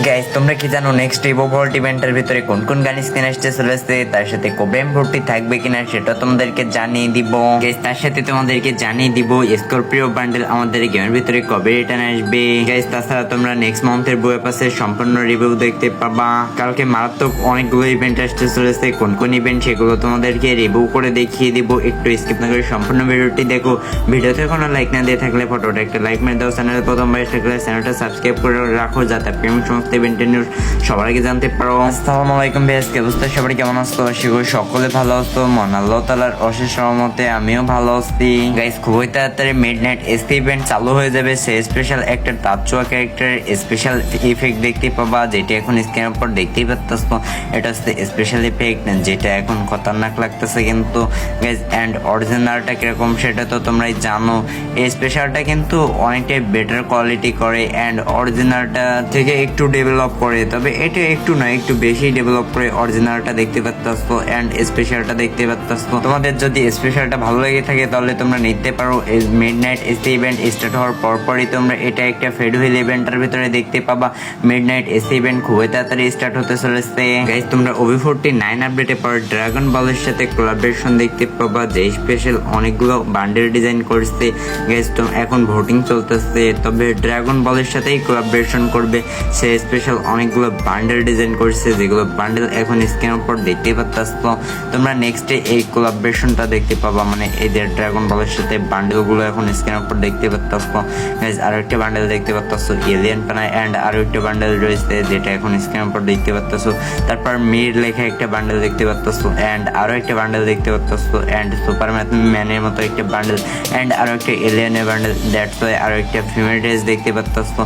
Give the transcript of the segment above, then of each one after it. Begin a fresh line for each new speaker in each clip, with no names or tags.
Guys তোমরা কি জানো নেক্সট ইভো ভল্ট ইভেন্টের ভিতরে কোন কোন গান স্কিন আসতে চলেছে, তার সাথে কোব্রা ভর্তি থাকবে কিনা সেটা তোমাদেরকে জানিয়ে দিব। গাইস তার সাথে তোমাদেরকে জানিয়ে দিব স্করপিও বান্ডেল আমাদের গেমের ভিতরে কবে রিটার্ন আসবে। গাইস তাছাড়া তোমরা নেক্সট মান্থের বই পাসের সম্পূর্ণ রিভিউ দেখতে পাবা। কালকে মারাত্মক অনেকগুলো ইভেন্ট আসতে চলেছে, কোন কোন ইভেন্ট সেগুলো তোমাদেরকে রিভিউ করে দেখিয়ে দিব। একটু স্কিপ না করে সম্পূর্ণ ভিডিওটি দেখো। ভিডিওতে কোনো লাইক না দিয়ে থাকলে ফটোটা একটা লাইক মেরে দাও। চ্যানেল প্রথমবার এসে থাকলে চ্যানেলটা সাবস্ক্রাইব করে রাখো যাতে আপনি সমস্ত ইভেন্টের নিউজ সবার আগে জানতে পারো। আসসালামু আলাইকুম ভাই, আজকে অবস্থা সবাই কেমন আছো? আশা করি সকলে ভালো আছো। মহান আল্লাহ তাআলার অশেষ রহমতে আমিও ভালো আছি। গাইস খুবই তাড়াতাড়ি মিডনাইট এসপি ইভেন্ট চালু হয়ে যাবে। সে স্পেশাল একটা তাজচুয়া ক্যারেক্টারের স্পেশাল ইফেক্ট দেখতে পাবা, যেটা এখন স্ক্রিনের উপর দেখতেই পাচ্ছো। এটা হচ্ছে স্পেশাল ইফেক্ট, যেটা এখন খতরনাক লাগতেছে কিন্তু গাইস। অ্যান্ড অরিজিনালটা কিরকম সেটা তো তোমরাই জানো। এই স্পেশালটা কিন্তু অনেকটাই বেটার কোয়ালিটি করে অ্যান্ড অরিজিনালটা থেকে একটু ডেভেলপ করে, তবে এটা একটু না একটু বেশি ডেভেলপ করে অরিজিনালটা দেখতে পাচ্ছো অ্যান্ড স্পেশালটা দেখতে পাচ্ছো। তোমাদের যদি স্পেশালটা ভালো লেগে থাকে তাহলে তোমরা নিতে পারো। মিডনাইট এসি ইভেন্ট স্টার্ট হওয়ার পরপরই তোমরা এটা একটা ফেডুহিল ইভেন্টের ভিতরে দেখতে পাবা। মিডনাইট এসি ইভেন্ট খুবই তাড়াতাড়ি স্টার্ট হতে চলেছে। গাইস তোমরা OB49 আপডেটে পর ড্রাগন বলের সাথে কোলাবরেশন দেখতে পাবা, যে স্পেশাল অনেকগুলো বান্ডেল ডিজাইন করছে। গাইস তো এখন ভোটিং চলতেছে, তবে ড্রাগন বলের সাথেই কোলাবরেশন করবে। সে স্পেশাল অনেকগুলো বান্ডেল ডিজাইন করছে, যেগুলো বান্ডেল এখন স্ক্রিনের উপর দেখতে পাচ্ছো। তোমরা নেক্সটে এই কোলাবরেশনটা দেখতে পাবা, মানে এদের ড্রাগন বলের সাথে বান্ডেলগুলো এখন স্ক্রিনের উপর দেখতে পাচ্ছো। গাইস আরো একটা বান্ডেল দেখতে পাচ্ছো এলিয়ান পানা, এন্ড আরো একটা বান্ডেল রয়েছে যেটা এখন স্ক্রিনের উপর দেখতে পাচ্ছো। তারপর মির লেখা একটা বান্ডেল দেখতে পাচ্ছো এন্ড আরো একটা বান্ডেল দেখতে পাচ্ছো এন্ড সুপারম্যানের মতো একটা বান্ডেল এন্ড আরো একটা এলিয়ানের বান্ডেল। দ্যাটস ওয়াই আরো একটা ফিমেল ড্রেস দেখতে পাচ্ছো।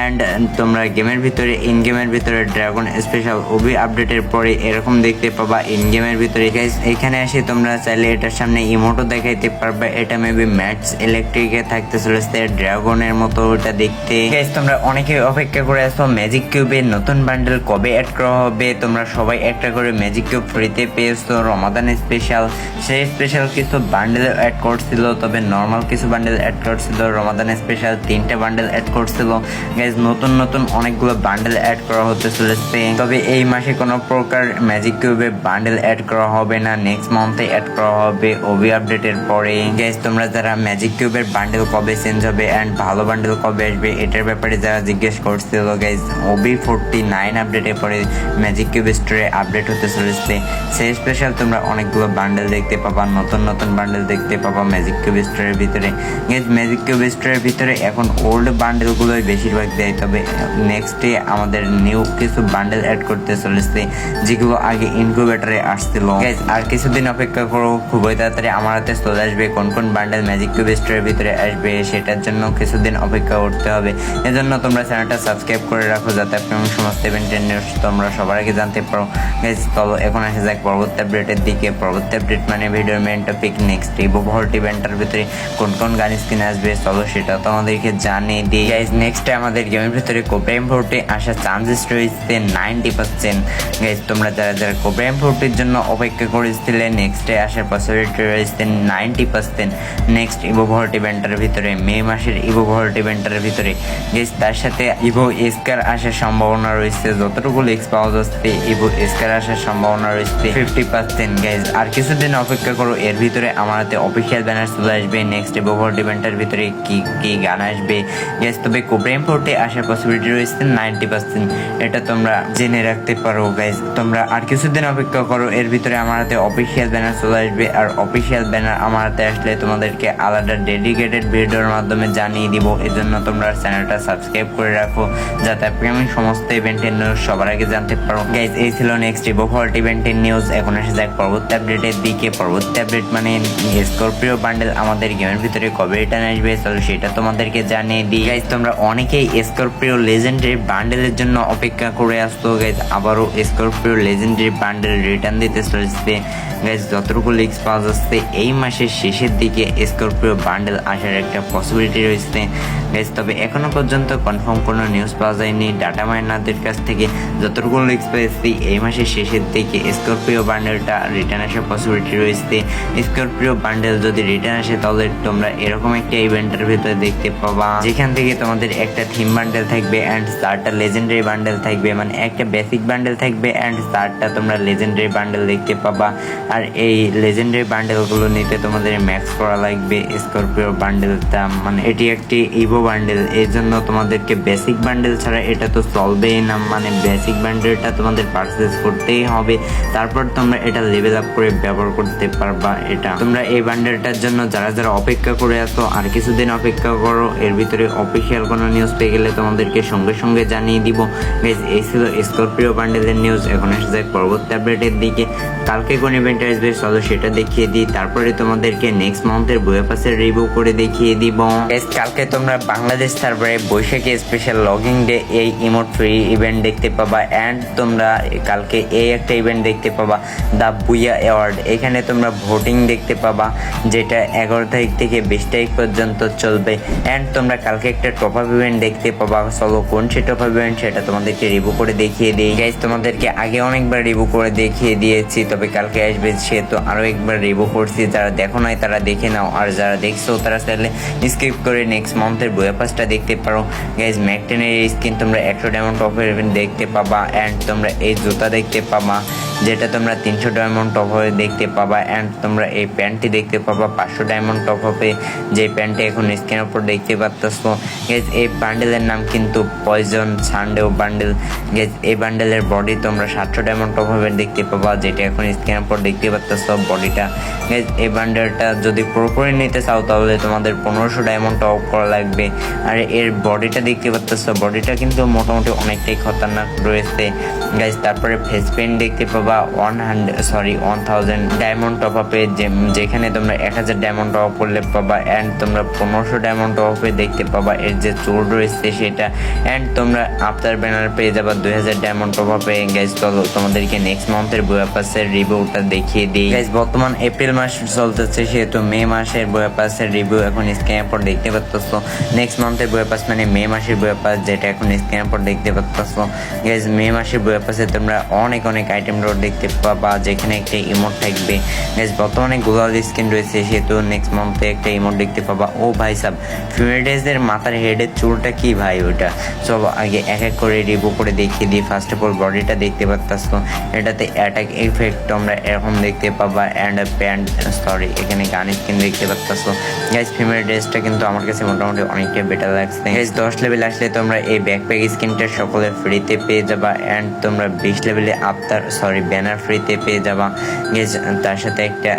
এন্ড তোমরা গেমের ভিতরে ইন গেমের ভিতরে ড্রাগন স্পেশাল ওবি আপডেটের পরে এরকম দেখতে পাবা ইন গেমের ভিতরে। গাইস এখানে এসে তোমরা চাইলে এটার সামনে ইমোটো দেখাইতে পারবে। এটা মেবি ম্যাটস ইলেকট্রিকে থাকতে চলেছে ড্রাগনের মতো ওটা দেখতে। গাইস তোমরা অনেকে অপেক্ষা করে আছো ম্যাজিক কিউবের নতুন বান্ডেল কবে অ্যাড করা হবে। তোমরা সবাই একটা করে ম্যাজিক কিউব ফ্রিতে পেয়েছো রমাদান স্পেশাল। সেই স্পেশাল কিছু বান্ডেল অ্যাড করছিল, তবে নর্মাল কিছু বান্ডেল অ্যাড করছিল। রমাদান স্পেশাল 3টে বান্ডেল অ্যাড করছিল। গাইস নতুন নতুন অনেকগুলো বান্ডেল অ্যাড করা হতে চলেছে, তবে এই মাসে কোনো প্রকার ম্যাজিক কিউবে বান্ডেল অ্যাড করা হবে না। নেক্সট মান্থে অ্যাড করা হবে ওবি আপডেটের পরে। গাইস তোমরা যারা ম্যাজিক কিউবের বান্ডেল কবে চেঞ্জ হবে এন্ড ভালো বান্ডেল কবে আসবে এটার ব্যাপারে যারা জিজ্ঞেস করছিল, গাইস OB49 আপডেটের পরে ম্যাজিক কিউব স্টোরে আপডেট হতে চলেছে। সেই স্পেশাল তোমরা অনেকগুলো বান্ডেল দেখতে পাবা, নতুন নতুন বান্ডেল দেখতে পাবা ম্যাজিক কিউব স্টোরের ভিতরে। গাইস ম্যাজিক কিউব স্টোরের ভিতরে এখন ওল্ড বান্ডেলগুলোই বেশিরভাগ দেয়, তবে নেক্সটে আমাদের নিউ কিছু বান্ডেল অ্যাড করতে চলেছে যেগুলো আগে ইনকিউবেটরে আসছিল। গাইস আর কিছুদিন অপেক্ষা করো, খুবই তাড়াতাড়ি আমার হাতে চলে আসবে কোন কোন বান্ডেল ম্যাজিক কিউব স্টোরের ভিতরে আসবে। সেটার জন্য কিছুদিন অপেক্ষা করতে হবে, এজন্য তোমরা চ্যানেলটা সাবস্ক্রাইব করে রাখো যাতে আপনি সমস্ত ইভেন্টের নিউজ তোমরা সবার আগে জানতে পারো। গাইস চলো এখন আসে যাক পরবর্তী আপডেটের দিকে। পরবর্তী আপডেট মানে ভিডিওর main topic next Evo vault ইভেন্টের ভিতরে কোন কোন গান স্কিন আসবে চলো সেটা তোমাদেরকে জানিয়ে দিই। গাইস নেক্সটে আমাদের গেমের ভিতরে কোব্রা ভল্টে আসার চান্সেস রয়েছে 90%। গাইস তোমরা যারা যারা কোব্রা ভল্টের জন্য অপেক্ষা করেছিলে নেক্সটে আসার পসিবিলিটি রয়েছে 90%। নেক্সট ইভো ভল্ট ইভেন্টের ভিতরে মে মাসের ইভো ভল্ট ইভেন্টের ভিতরে। গাইস তার সাথে ইভো এসকার আসার সম্ভাবনা রয়েছে, যতটুকু লিক্স পাওয়া যাচ্ছে ইভো এসকার আসার সম্ভাবনা রয়েছে 50%। গাইস আর কিছুদিন অপেক্ষা করো, এর ভিতরে আমার হাতে অফিসিয়াল ব্যানার চলে আসবে নেক্সট ইভো ভল্ট ইভেন্টের ভিতরে কি কি গান আসবে। গাইস তবে কোব্রা ভল্টে আসার পসিবিলিটি রয়েছে 90%, এটা তোমরা জেনে রাখতে পারো। গাইস তোমরা আর কিছুদিন অপেক্ষা করো, এর ভিতরে আমার হাতে অফিসিয়াল ব্যানার চলে আসবে। আর অফিসিয়াল ব্যানার আমার হাতে আসলে তোমাদেরকে আলাদা ডেডিকেটেড ভিডিওর মাধ্যমে জানিয়ে দিব, এজন্য তোমরা চ্যানেলটা সাবস্ক্রাইব করে রাখো যাতে আপনি আমি সমস্ত ইভেন্টের নিউজ সবার আগে জানতে পারো। গাইস এই ছিল নেক্সট ইভো ভল্ট ইভেন্টের নিউজ। এখন এসে যাক পরবর্তী আপডেটের দিকে। পরবর্তী আপডেট মানে স্করপিও বান্ডেল আমাদের গেমের ভিতরে কবে রিটার্ন আসবে চলো সেটা তোমাদেরকে জানিয়ে দিই। গাইস তোমরা অনেকেই স্করপিও লেজেন্ডারি বান্ডেলের জন্য অপেক্ষা করে আসতো। গাইস আবারও স্করপিও লেজেন্ডারি বান্ডেল রিটার্ন দিতে চলেছে। গাইস যতটুকু লিক্স পাওয়া যাচ্ছে এই মাসের শেষের দিকে স্করপিও বান্ডেল আসার একটা পসিবিলিটি রয়েছে। গাইজ। তবে এখনো পর্যন্ত কনফার্ম কোনো নিউজ পাওয়া যায়নি ডাটা মাইনারদের কাছ থেকে। যতটুকু লিক্স পেয়েছি এই মাসের শেষের দিকে স্করপিও বান্ডেলটা রিটার্ন আসার পসিবিলিটি রয়েছে। স্করপিও বান্ডেল যদি রিটার্ন আসে তাহলে তোমরা এরকম একটা ইভেন্টের ভিতরে দেখতে পাবা, যেখান থেকে তোমাদের একটা থিম বান্ডেল থাকবে অ্যান্ড 4টা লেজেন্ডারি বান্ডেল থাকবে, মানে একটা বেসিক বান্ডেল থাকবে অ্যান্ড 4টা তোমরা লেজেন্ডারি বান্ডেল দেখতে পাবা। আর এই লেজেন্ডারি বান্ডেলগুলো নিতে তোমাদের ম্যাক্স করা লাগবে স্করপিও বান্ডেলটা, মানে এটি একটি ইভো বান্ডেল, এই জন্য তোমাদেরকে বেসিক বান্ডেল ছাড়া এটা তো চলবেই না, মানে বেসিক বান্ডেলটা তোমাদের পারচেস করতেই হবে, তারপর তোমরা এটা লেভেল আপ করে ব্যবহার করতে পারবা। এটা তোমরা এই বান্ডেলটার জন্য যারা যারা অপেক্ষা করে আছো আর কিছুদিন অপেক্ষা করো, এর ভিতরে অফিসিয়াল কোনো নিউজ পেয়ে গেলে তোমাদেরকে সঙ্গে সঙ্গে জানিয়ে দিব। গাইজ এই ছিল স্করপিও বান্ডেলের নিউজ। এখন এসে যায় পরবর্তী আপডেটের দিকে। কালকে কোন ইভেন্ট আসবে চলো সেটা দেখিয়ে দিই, তারপরে তোমাদেরকে নেক্সট মান্থের বইয়া পাসের রিভিউ করে দেখিয়ে দিব। গাইজ কালকে তোমরা বাংলাদেশ সার্ভারে বৈশাখী স্পেশাল লগিং ডে এই ইমোট ফ্রি ইভেন্ট দেখতে পাবা অ্যান্ড তোমরা কালকে এই একটা ইভেন্ট দেখতে পাবা দ্য বুইয়া অ্যাওয়ার্ড। এখানে তোমরা ভোটিং দেখতে পাবা যেটা 11 তারিখ থেকে 20 তারিখ পর্যন্ত চলবে অ্যান্ড তোমরা কালকে একটা টপ আপ ইভেন্ট দেখতে পাবা। চলো কোন সে টপ আপ ইভেন্ট সেটা তোমাদেরকে রিভিউ করে দেখিয়ে দিই। গাইজ তোমাদেরকে আগে অনেকবার রিভিউ করে দেখিয়ে দিয়েছি, তবে কালকে আসবে সে তো আরো একবার রিভিউ করছি। যারা দেখো নাই তারা দেখে নাও, আর যারা দেখছো তারা চাইলে স্কিপ করে নেক্সট মান্থের বইয়া পাসটা দেখতে পারো। গাইজ ম্যাকটেনের স্কিন তোমরা 100 ডায়মন্ড টপ ইভেন্ট দেখতে পাবা অ্যান্ড তোমরা এই জুতা দেখতে পাবা যেটা তোমরা 300 ডায়মন্ড টপ হয়ে দেখতে পাবা অ্যান্ড তোমরা এই প্যান্টটি দেখতে পাবা 500 ডায়মন্ড টপ হবে, যে প্যান্টটি এখন স্ক্রিনের উপর দেখতে পাচ্ছো। গেজ এই বান্ডেলের নাম কিন্তু পয়জন সানডেও বান্ডেল। গেজ এই বান্ডেলের বডি তোমরা 700 ডায়মন্ড টপ হবে দেখতে পাবা, যেটা এখন স্ক্রিনের উপর দেখতে পাচ্ছো বডিটা। গেজ এই বান্ডেলটা যদি পুরোপুরি নিতে চাও তাহলে তোমাদের 1500 ডায়মন্ড টপ করা লাগবে। আর এর বডিটা দেখতে পাচ্ছো, বডিটা কিন্তু মোটামুটি অনেকটাই খতরনাক রয়েছে। গাইজ তারপরে ফেস পেইন্ট দেখতে পাবা 1000 ডায়মন্ড টপ আপে, যেখানে তোমরা 1000 ডায়মন্ড টপ করলে পাবা অ্যান্ড তোমরা 1500 ডায়মন্ড টপ আপে দেখতে পাবা এর যে চোর রয়েছে সেটা অ্যান্ড তোমরা আফটার ব্যানার পেয়ে যাবা 2000 ডায়মন্ড টপ আপে। গাইজ চলো তোমাদেরকে নেক্সট মান্থের বইয়া পাসের রিভিউটা দেখিয়ে দিই। গাইজ বর্তমান এপ্রিল মাস চলতেছে, সেহেতু মে মাসের বইয়া পাসের রিভিউ এখন স্ক্রিনের পর দেখতে পাচ্ছ। নেক্সট মান্থের বইয়া পাস মানে মে মাসের বইয়া পাস, যেটা এখন স্ক্রিনের পর দেখতে পাচ্ছ। গাইজ মে মাসের বইয়া পাসে তোমরা অনেক আইটেম রোড দেখতে পাবা, যেখানে একটা ইমোট থাকবে। গাইজ বর্তমানে গ্লোবাল স্কিন রয়েছে, সেহেতু নেক্সট মান্থে একটা ইমোট দেখতে পাবা। ও ভাই সাব ফিমেলদের মাথার হেডের চুলটা কি ভাই ওটা, সব আগে এক এক করে রিভিউ করে দেখিয়ে দিই। ফার্স্ট অফ অল বডিটা দেখতে পাচ্ছ, এটাতে অ্যাটাক এফেক্ট তোমরা এরকম দেখতে পাবা অ্যান্ড প্যান্ট এখানে গান স্কিন দেখতে পাচ্ছ। গাইজ ফিমেল ড্রেসটা কিন্তু আমার কাছে মোটামুটি অনেকটা বেটার লাগছে। গাইজ 10 লেভেল আসলে তোমরা এই ব্যাকপ্যাক স্কিনটা সকলে ফ্রিতে পেয়ে যাবা অ্যান্ড তোমরা 20 লেভেলে ব্যানার ফ্রিতে পেয়ে যাবা। গাইজ তার সাথে একটা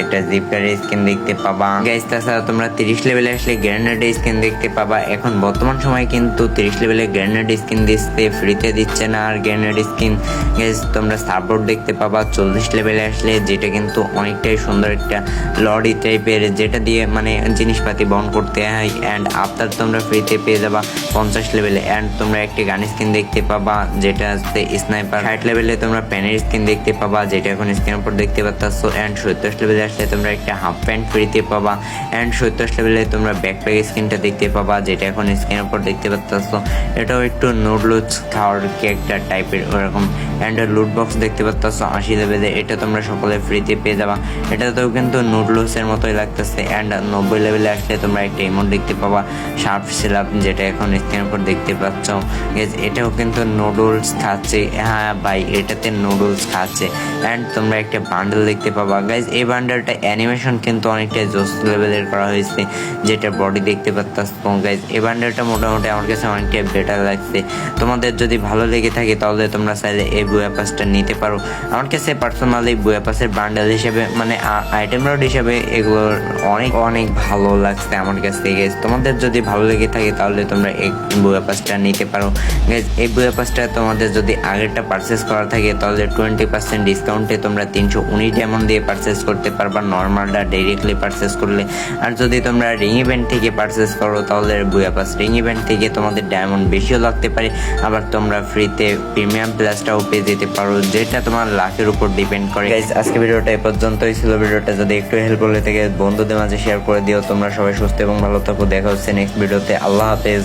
একটা জিপারের স্কিন দেখতে পাবা। গাইজ তাছাড়া তোমরা 30 লেভেলে আসলে গ্রেনেডের স্কিন দেখতে পাবা। এখন বর্তমান সময় কিন্তু 30 লেভেলে গ্রেনেড স্কিন দিচ্ছে, ফ্রিতে দিচ্ছে না আর গ্রেনেড স্কিন। গাইজ তোমরা সাপোর্ট দেখতে পাবা 40 লেভেলে আসলে, যেটা কিন্তু অনেকটাই সুন্দর একটা লরি টাইপের, যেটা দিয়ে মানে জিনিসপাতি বহন করতে হয় অ্যান্ড আফটার তোমরা ফ্রিতে পেয়ে যাবা 50 লেভেলে অ্যান্ড তোমরা একটি গান স্কিন দেখতে পাবা যেটা হচ্ছে স্নাইপার। 60 লেভেলে তোমরা প্যানের স্কিন দেখতে পাবা, যেটা এখন স্ক্রিনের উপর দেখতে পাচ্ছ অ্যান্ড 70 লেভেলে আসলে তোমরা একটা হাফ প্যান্ট ফ্রিতে পাবা অ্যান্ড 70 লেভেলে তোমরা ব্যাকপ্যাক স্কিনটা দেখতে পাবা, যেটা এখন স্ক্রিনের উপর দেখতে পাচ্ছ। এটাও একটু নুডলস খাওয়ার ক্যারেক্টার টাইপের ওরকম অ্যান্ড লুট বক্স দেখতে পাচ্ছ 80 লেভেলে, এটা তোমরা সকলে ফ্রিতে পেয়ে যাবা। এটাতেও কিন্তু নুডলসের মতোই লাগতেছে অ্যান্ড 90 লেভেলে আসলে তোমরা একটা ইমোট দেখতে পাবা শার্প সিলাপ, যেটা এখন স্ক্রিনের উপর দেখতে পাচ্ছ। এটাও কিন্তু নুডলস খাচ্ছে, হ্যাঁ ভাই এটাতে নুডলস খাচ্ছে অ্যান্ড তোমরা একটা বান্ডেল দেখতে পাবা। গাইজ এই বান্ডেলটা অ্যানিমেশন কিন্তু অনেকটা জোস লেভেলের করা হয়েছে, যেটা বডি দেখতে পাচ্ছ। গাইজ এই বান্ডেলটা মোটামুটি আমার কাছে অনেকটা বেটার লাগছে। তোমাদের যদি ভালো লেগে থাকে তাহলে তোমরা চাইলে এই বুয়া পাসটা নিতে পারো। আমার কাছে পার্সোনালি বুয়া পাসের বান্ডেল হিসেবে মানে আইটেম রোড হিসেবে এগুলোর অনেক ভালো লাগছে আমার কাছে। গাইজ তোমাদের যদি ভালো লেগে থাকে তাহলে তোমরা এই বুয়া পাসটা নিতে পারো। গাইজ এই বুয়া পাসটা তোমাদের যদি আগেরটা পারচেস করা থাকে তাহলে 20% ডিসকাউন্টে তোমরা 319 ডায়মন্ড দিয়ে পারচেস করতে পারবা নর্মালটা ডাইরেক্টলি পারচেস করলে। আর যদি তোমরা রিং ইভেন্ট থেকে পারচেস করো তাহলে বুয়া পাস রিং ইভেন্ট থেকে তোমাদের ডায়মন্ড বেশিও লাগতে পারে, আবার তোমরা ফ্রিতে প্রিমিয়াম প্লাসটাও পেয়ে যেতে পারো, যেটা তোমার লাখের উপর ডিপেন্ড করে। গাইস আজকে ভিডিওটা এই পর্যন্তই ছিল। ভিডিওটা যদি একটু হেল্পফুল হয়ে থাকে বন্ধুদের মাঝে শেয়ার করে দিও। তোমরা সবাই সুস্থ এবং ভালো থাকো। দেখা হচ্ছে নেক্সট ভিডিওতে। আল্লাহ হাফেজ।